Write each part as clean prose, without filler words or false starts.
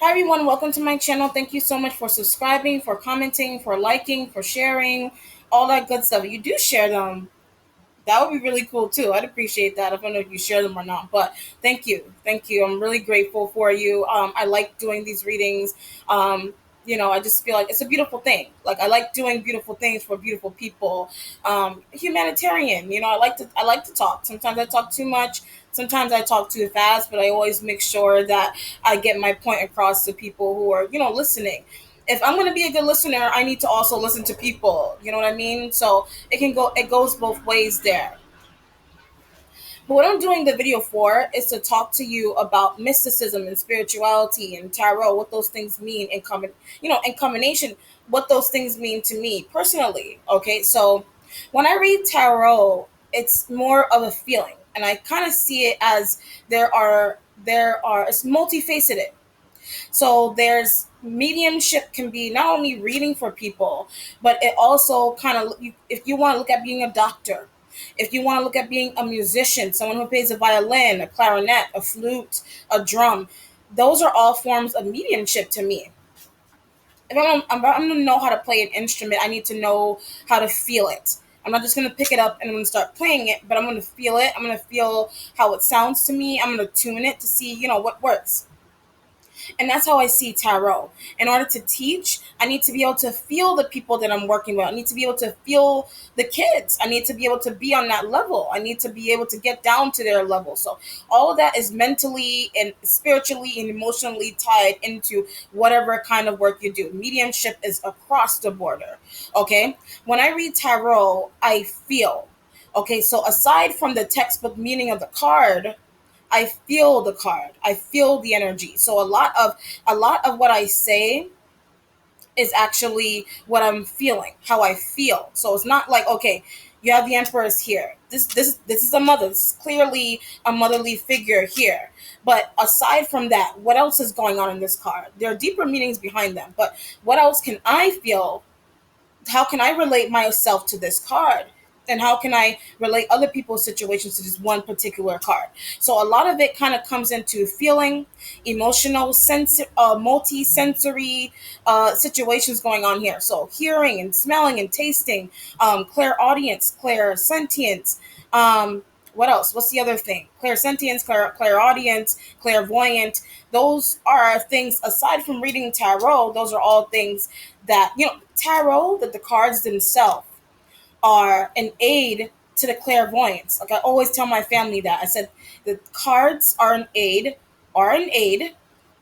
Hi everyone, welcome to my channel. Thank you so much for subscribing, for commenting, for liking, for sharing, all that good stuff. You do share them. That would be really cool too. I'd appreciate that. I don't know if you share them or not, but thank you. Thank you. I'm really grateful for you. I like doing these readings. I just feel like it's a beautiful thing. Like I like doing beautiful things for beautiful people. Humanitarian, I like to talk. Sometimes I talk too much. Sometimes I talk too fast, but I always make sure that I get my point across to people who are, listening. If I'm going to be a good listener, I need to also listen to people. You know what I mean? So it goes both ways there. But what I'm doing the video for is to talk to you about mysticism and spirituality and tarot, what those things mean in combination, what those things mean to me personally. Okay, so when I read tarot, it's more of a feeling, and I kind of see it as it's multifaceted. So there's mediumship can be not only reading for people, but it also kind of, if you want to look at being a doctor, if you want to look at being a musician, someone who plays a violin, a clarinet, a flute, a drum, those are all forms of mediumship to me. If I'm going to know how to play an instrument, I need to know how to feel it. I'm not just going to pick it up and I'm going to start playing it, but I'm going to feel it. I'm going to feel how it sounds to me. I'm going to tune it to see, what works. And that's how I see tarot. In order to teach, I need to be able to feel the people that I'm working with. I need to be able to feel the kids. I need to be able to be on that level. I need to be able to get down to their level. So all of that is mentally and spiritually and emotionally tied into whatever kind of work you do. Mediumship is across the border. Okay. When I read tarot, I feel. Okay, so aside from the textbook meaning of the card, I feel the card. I feel the energy. So a lot of what I say is actually what I'm feeling, how I feel. So it's not like, okay, you have the empress here. This is a mother. This is clearly a motherly figure here. But aside from that, what else is going on in this card? There are deeper meanings behind them. But what else can I feel? How can I relate myself to this card? And how can I relate other people's situations to this one particular card? So a lot of it kind of comes into feeling, emotional, multi-sensory situations going on here. So hearing and smelling and tasting, clairaudience, clairsentience. What else? What's the other thing? Clairsentience, clairaudience, clairvoyant. Those are things aside from reading tarot. Those are all things that tarot, that the cards themselves are an aid to the clairvoyance. Like I always tell my family that. I said the cards are an aid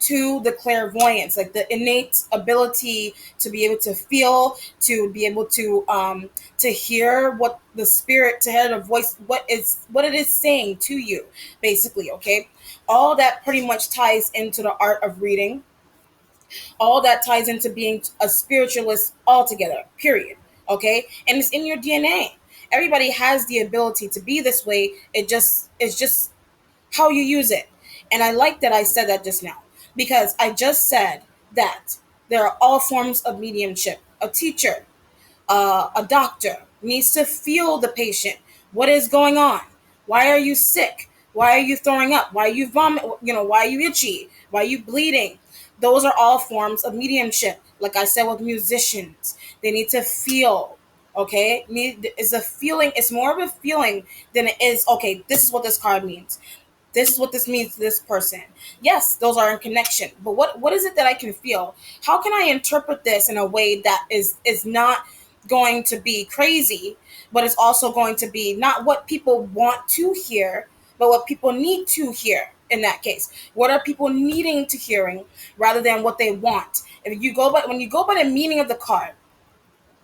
to the clairvoyance, like the innate ability to be able to feel, to be able to hear what the spirit, to hear the voice, what it is saying to you, basically. Okay, all that pretty much ties into the art of reading. All that ties into being a spiritualist altogether, period. Okay, and it's in your DNA. Everybody has the ability to be this way. It's just how you use it. And I like that I said that just now, because I just said that there are all forms of mediumship. A teacher, a doctor needs to feel the patient. What is going on? Why are you sick? Why are you throwing up? Why are you vomit? Why are you itchy? Why are you bleeding? Those are all forms of mediumship. Like I said with musicians, they need to feel. Okay, is a feeling. It's more of a feeling than it is. Okay, this is what this card means. This is what this means to this person. Yes, those are in connection. But what is it that I can feel? How can I interpret this in a way that is not going to be crazy, but it's also going to be not what people want to hear, but what people need to hear in that case. What are people needing to hearing rather than what they want? If you go by when you go by the meaning of the card,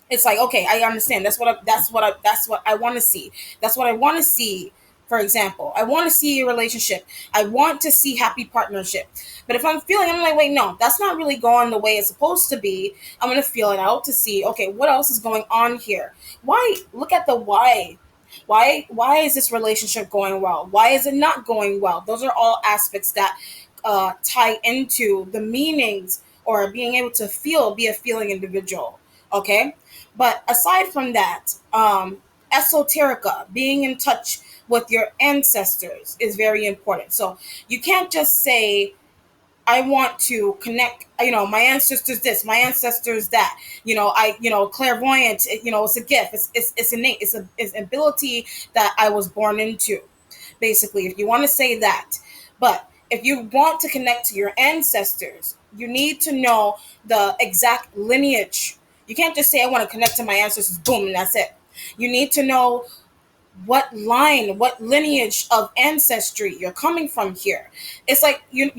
it's like, okay, I understand. That's what I want to see. That's what I want to see. For example, I want to see a relationship. I want to see happy partnership. But if I'm feeling, I'm like, wait, no, that's not really going the way it's supposed to be. I'm gonna feel it out to see, okay, what else is going on here? Why? Look at the why. Why is this relationship going well? Why is it not going well? Those are all aspects that tie into the meanings, or being able to feel, be a feeling individual. Okay, but aside from that, esoterica, being in touch with your ancestors, is very important. So you can't just say I want to connect, my ancestors this, my ancestors that, clairvoyant, it's a gift. It's innate. It's an ability that I was born into, basically, if you want to say that. But if you want to connect to your ancestors, you need to know the exact lineage. You can't just say, I want to connect to my ancestors, boom, and that's it. You need to know what line, what lineage of ancestry you're coming from here. It's like you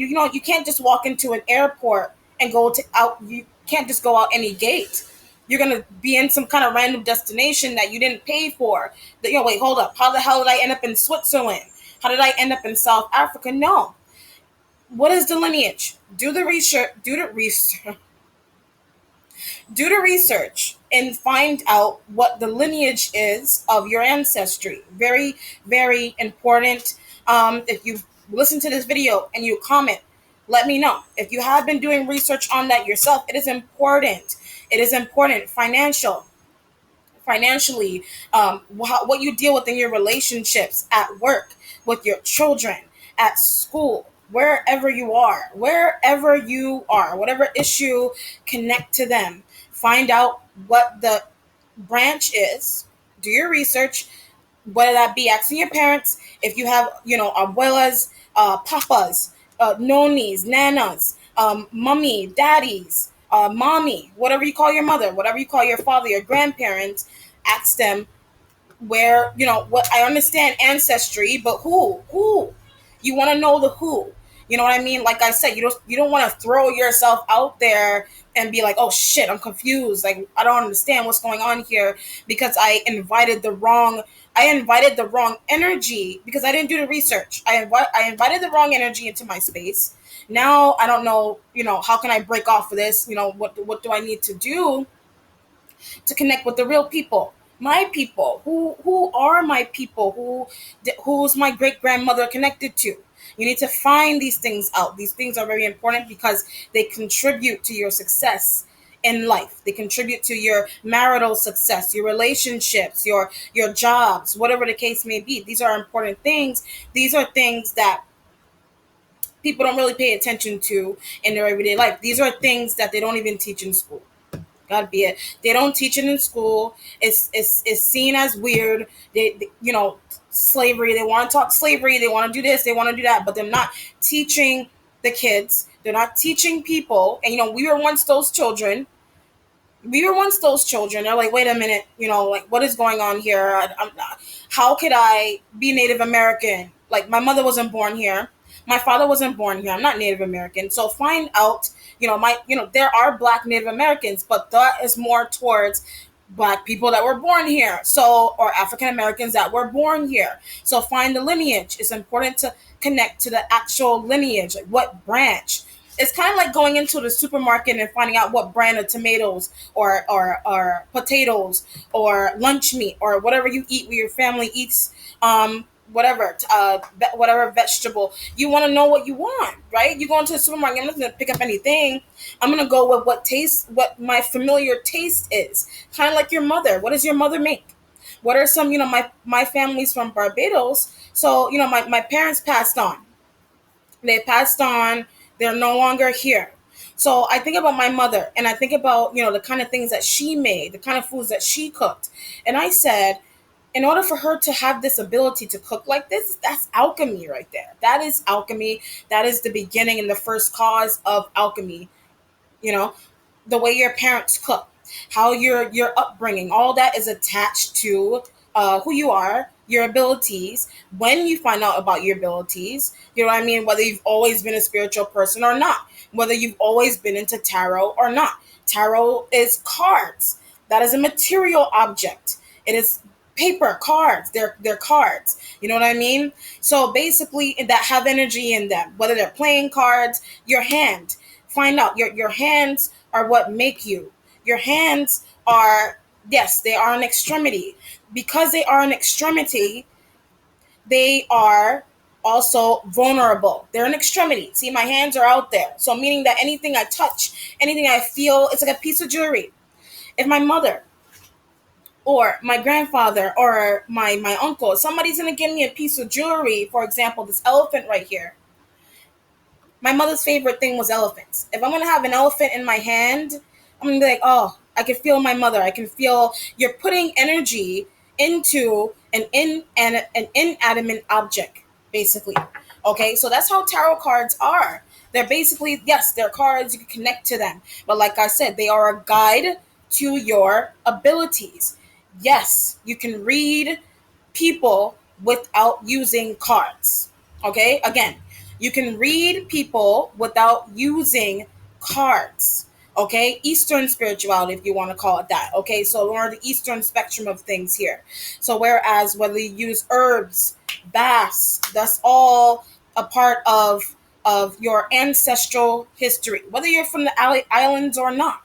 can't just walk into an airport and go to out. You can't just go out any gate. You're gonna be in some kind of random destination that you didn't pay for. That wait, hold up. How the hell did I end up in Switzerland? How did I end up in South Africa? No. What is the lineage? Do the research. Do the research and find out what the lineage is of your ancestry. Very, very important. If you listen to this video and you comment, let me know. If you have been doing research on that yourself, it is important. It is important. Financially, what you deal with in your relationships, at work, with your children, at school, wherever you are, whatever issue, connect to them. Find out what the branch is. Do your research, whether that be asking your parents, if you have, abuelas, papas, nonis, nanas, mummy, daddies, mommy, whatever you call your mother, whatever you call your father, your grandparents, ask them where, what. I understand ancestry, but who you want to know, the who. You know what I mean? Like I said, you don't want to throw yourself out there and be like, oh shit, I'm confused, like I don't understand what's going on here, because I invited the wrong energy, because I didn't do the research. I invited the wrong energy into my space. Now I don't know, how can I break off of this? What do I need to do to connect with the real people, my people, who are my people, who's my great grandmother connected to. You need to find these things out. These things are very important because they contribute to your success in life. They contribute to your marital success, your relationships, your jobs, whatever the case may be. These are important things. These are things that people don't really pay attention to in their everyday life. These are things that they don't even teach in school. God be it. They don't teach it in school. It's seen as weird. Slavery. They want to talk slavery. They want to do this. They want to do that. But they're not teaching the kids. They're not teaching people. And we were once those children. They're like, wait a minute, like what is going on here? I'm not, how could I be Native American? Like my mother wasn't born here, my father wasn't born here. I'm not Native American. So find out, there are Black Native Americans, but that is more towards Black people that were born here, so, or African Americans that were born here. So find the lineage. It's important to connect to the actual lineage, like what branch. It's kind of like going into the supermarket and finding out what brand of tomatoes or potatoes or lunch meat or whatever you eat, where your family eats, whatever vegetable. You want to know what you want, right? You go into the supermarket, I'm not going to pick up anything. I'm going to go with what my familiar taste is. Kind of like your mother. What does your mother make? What are some, my family's from Barbados. So, my parents passed on. They passed on. They're no longer here. So I think about my mother, and I think about, the kind of things that she made, the kind of foods that she cooked. And I said, in order for her to have this ability to cook like this, that's alchemy right there. That is alchemy. That is the beginning and the first cause of alchemy. You know, the way your parents cook, how your upbringing, all that is attached to who you are, your abilities. When you find out about your abilities, you know what I mean, whether you've always been a spiritual person or not, whether you've always been into tarot or not. Tarot is cards. That is a material object. It is paper cards. They're cards. You know what I mean? So basically, that have energy in them, whether they're playing cards, your hand. Find out your hands are what make you. Your hands are, yes, they are an extremity. Because they are an extremity, they are also vulnerable. They're an extremity. See, my hands are out there. So meaning that anything I touch, anything I feel, it's like a piece of jewelry. If my mother or my grandfather or my uncle, somebody's gonna give me a piece of jewelry, for example, this elephant right here. My mother's favorite thing was elephants. If I'm gonna have an elephant in my hand, I'm gonna be like, oh, I can feel my mother. I can feel you're putting energy into an inanimate object, basically. Okay, so that's how tarot cards are. They're basically, yes, they're cards. You can connect to them, but like I said, they are a guide to your abilities. Yes, you can read people without using cards. Okay, again, you can read people without using cards. Okay, Eastern spirituality, if you want to call it that. Okay, so we're on the Eastern spectrum of things here. So, whereas whether you use herbs, baths, that's all a part of your ancestral history, whether you're from the islands or not.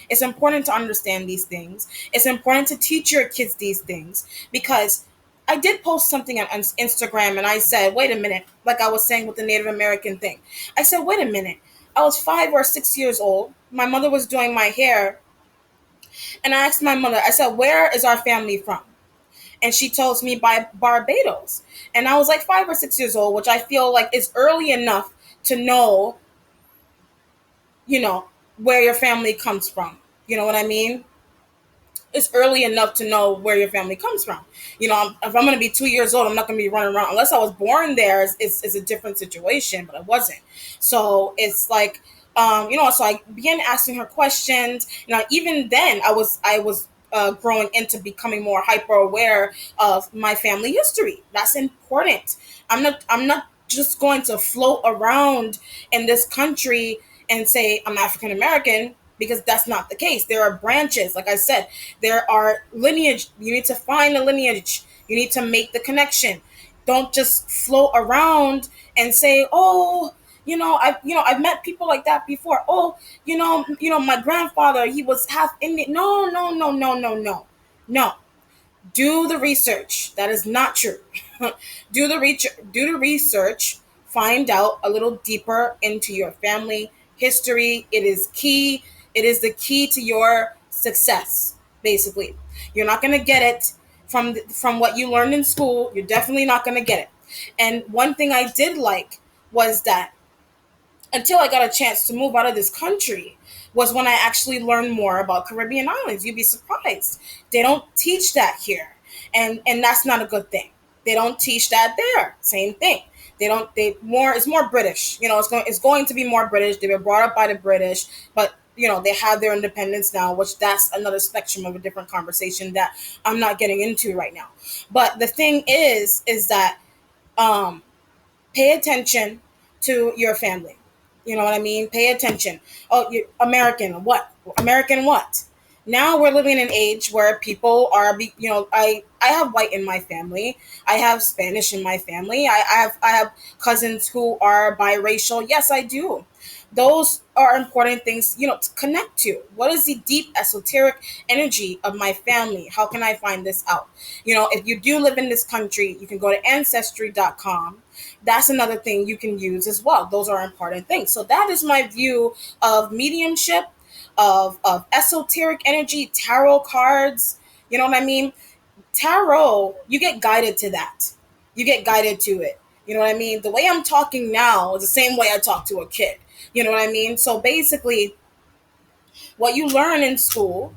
It's important to understand these things. It's important to teach your kids these things because I did post something on Instagram and I said, wait a minute, like I was saying with the Native American thing. I said, wait a minute. I was 5 or 6 years old. My mother was doing my hair. And I asked my mother, I said, where is our family from? And she tells me by Barbados. And I was like 5 or 6 years old, which I feel like is early enough to know, you know, where your family comes from. You know what I mean? It's early enough to know where your family comes from. You know, if I'm going to be 2 years old, I'm not going to be running around unless I was born there. It's a different situation, but I wasn't. So it's like, so I began asking her questions. You know, even then, I was growing into becoming more hyper aware of my family history. That's important. I'm not just going to float around in this country and say I'm African American because that's not the case. There are branches, like I said, there are lineage. You need to find the lineage. You need to make the connection. Don't just float around and say, "Oh, I've met people like that before. Oh, my grandfather, he was half Indian." No, no, no, no, no, no, no. Do the research. That is not true. Do the research. Find out a little deeper into your family history. It is key. It is the key to your success. Basically, you're not going to get it from what you learned in school. You're definitely not going to get it. And one thing I did like was that until I got a chance to move out of this country was when I actually learned more about Caribbean islands. You'd be surprised. They don't teach that here. And that's not a good thing. They don't teach that there. Same thing. It's more British. It's going to be more British. They were brought up by the British, but they have their independence now, which that's another spectrum of a different conversation that I'm not getting into right now. But the thing is that um pay attention to your family. You know what I mean? Pay attention. Oh, you American, what? American, what? Now we're living in an age where people are, I have white in my family. I have Spanish in my family. I have cousins who are biracial. Yes, I do. Those are important things, to connect to. What is the deep esoteric energy of my family? How can I find this out? If you do live in this country, you can go to ancestry.com. That's another thing you can use as well. Those are important things. So that is my view of mediumship, of esoteric energy, tarot cards. You know what I mean? Tarot, you get guided to that. You get guided to it. You know what I mean? The way I'm talking now is the same way I talk to a kid. You know what I mean? So basically, what you learn in school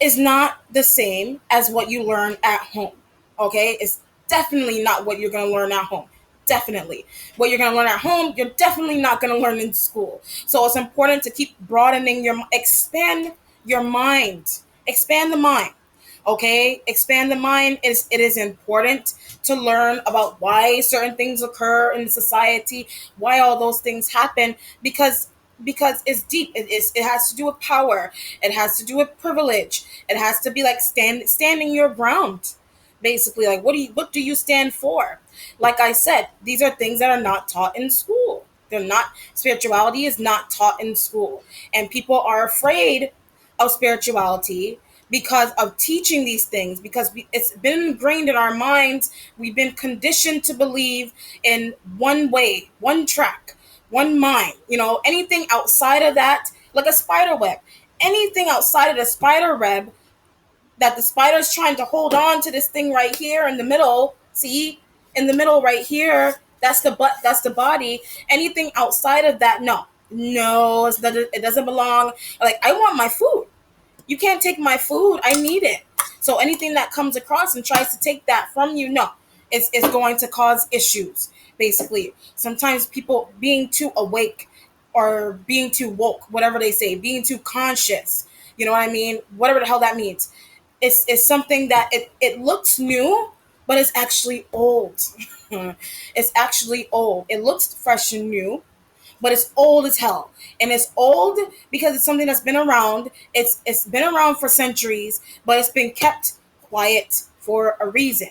is not the same as what you learn at home. Okay? It's definitely not what you're going to learn at home. Definitely. What you're going to learn at home, you're definitely not going to learn in school. So it's important to keep broadening expand your mind. Expand the mind. Okay? Expand the mind. It is important to learn about why certain things occur in society, why all those things happen, because it's deep. It has to do with power. It has to do with privilege. It has to be like standing your ground. Basically, like what do you stand for? Like I said, these are things that are not taught in school. They're not Spirituality is not taught in school. And people are afraid of spirituality because of teaching these things, because it's been ingrained in our minds. We've been conditioned to believe in one way, one track, one mind. Anything outside of that, like a spider web, anything outside of the spider web, that the spider's trying to hold on to this thing right here in the middle. See, in the middle right here, That's the body. Anything outside of that, no. No, it doesn't belong. Like, I want my food. You can't take my food. I need it. So anything that comes across and tries to take that from you, no, it's going to cause issues. Basically, sometimes people being too awake or being too woke, whatever they say, being too conscious. You know what I mean? Whatever the hell that means. It's something that it looks new, but it's actually old. It's actually old. It looks fresh and new, but it's old as hell. And it's old because it's something that's been around. It's been around for centuries, but it's been kept quiet for a reason.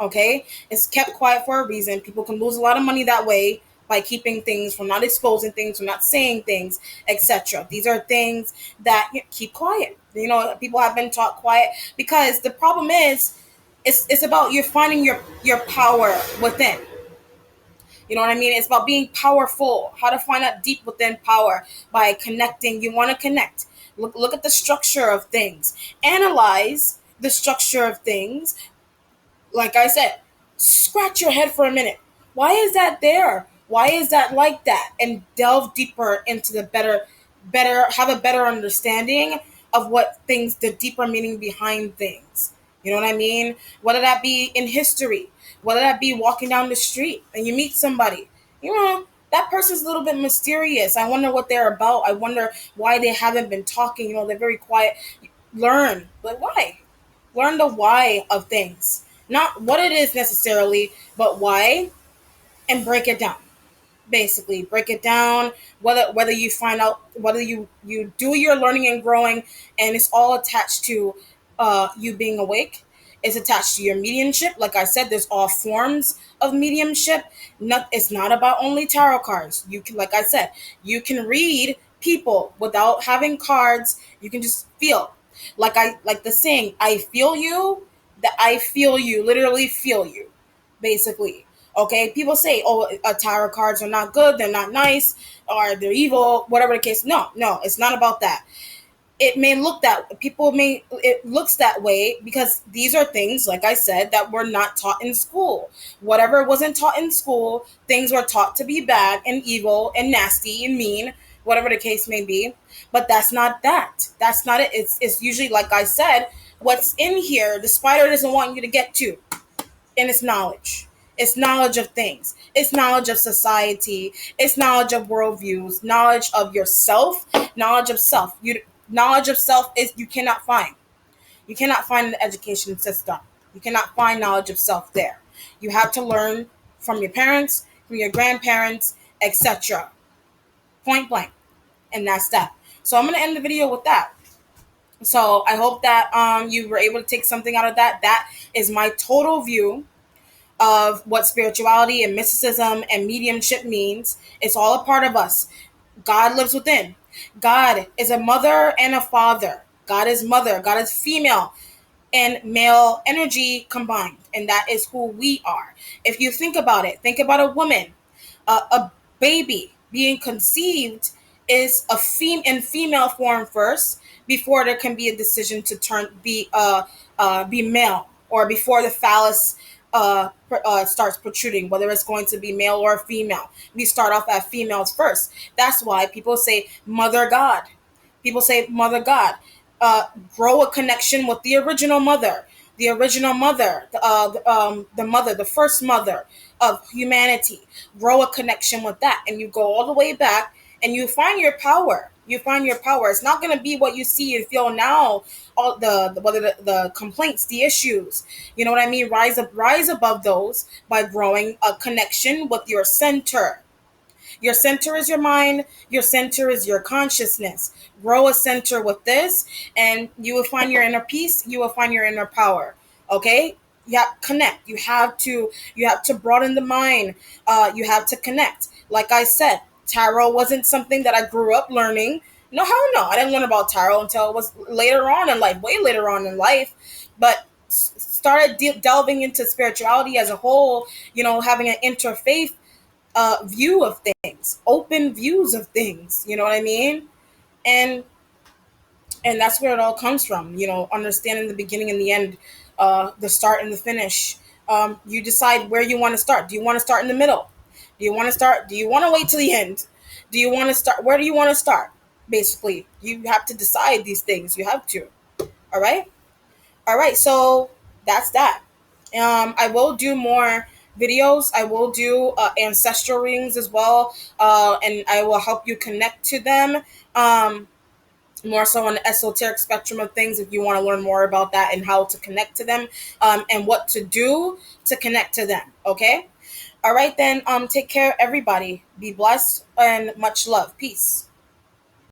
Okay? It's kept quiet for a reason. People can lose a lot of money that way by keeping things, from not exposing things, from not saying things, etc. These are things that keep quiet. People have been taught quiet because the problem is it's about you finding your power within. You know what I mean? It's about being powerful. How to find out deep within power by connecting. You want to connect. Look at the structure of things. Analyze the structure of things. Like I said, scratch your head for a minute. Why is that there? Why is that like that? And delve deeper into the have a better understanding of what things, the deeper meaning behind things. You know what I mean? Whether that be in history, whether that be walking down the street and you meet somebody, that person's a little bit mysterious. I wonder what they're about. I wonder why they haven't been talking. They're very quiet. Learn, but why? Learn the why of things, not what it is necessarily, but why, and break it down. Basically, break it down. Whether you find out, whether you do your learning and growing, and it's all attached to you being awake. It's attached to your mediumship. Like I said, there's all forms of mediumship. It's not about only tarot cards. You can, like I said, you can read people without having cards. You can just feel. Like the saying, I feel you. That I feel you, literally feel you, basically. Okay, people say, "Oh, tarot cards are not good. They're not nice, or they're evil." Whatever the case. No, no, it's not about that. It may look that people may it looks that way because these are things, like I said, that were not taught in school. Whatever wasn't taught in school, things were taught to be bad and evil and nasty and mean, whatever the case may be. But that's not it. It's usually, like I said, what's in here the spider doesn't want you to get to, and it's knowledge. It's knowledge of things. It's knowledge of society. It's knowledge of worldviews. Knowledge of yourself. Knowledge of self. Knowledge of self is you cannot find. You cannot find in the education system. You cannot find knowledge of self there. You have to learn from your parents, from your grandparents, etc. Point blank, and that's that. So I'm gonna end the video with that. So I hope that you were able to take something out of that. That is my total view of what spirituality and mysticism and mediumship means. It's all a part of us. God lives within. God is a mother and a father. God is mother. God is female and male energy combined. And that is who we are. If you think about it, think about a woman. A baby being conceived is in female form first before there can be a decision to be male, or before the phallus starts protruding, whether it's going to be male or female. We start off as females first. That's why people say mother God. People say mother God. Grow a connection with the original mother. The original mother, the mother, the first mother of humanity. Grow a connection with that, and you go all the way back, and you find your power. You find your power. It's not going to be what you see and feel now. All the complaints, the issues. You know what I mean? Rise above those by growing a connection with your center. Your center is your mind. Your center is your consciousness. Grow a center with this, and you will find your inner peace. You will find your inner power. Okay? You have to connect. You have to broaden the mind. You have to connect. Like I said, tarot wasn't something that I grew up learning. No, hell no. I didn't learn about tarot until it was later on in life, way later on in life. But started delving into spirituality as a whole, having an interfaith view of things, open views of things. You know what I mean? And that's where it all comes from. Understanding the beginning and the end, the start and the finish. You decide where you want to start. Do you want to start in the middle? Do you want to start? Do you want to wait till the end? Do you want to start? Where do you want to start? Basically, you have to decide these things. You have to. All right. All right. So that's that. I will do more videos. I will do ancestral readings as well, and I will help you connect to them. More so on the esoteric spectrum of things if you want to learn more about that and how to connect to them, and what to do to connect to them. Okay. All right then. Take care, everybody. Be blessed and much love. Peace.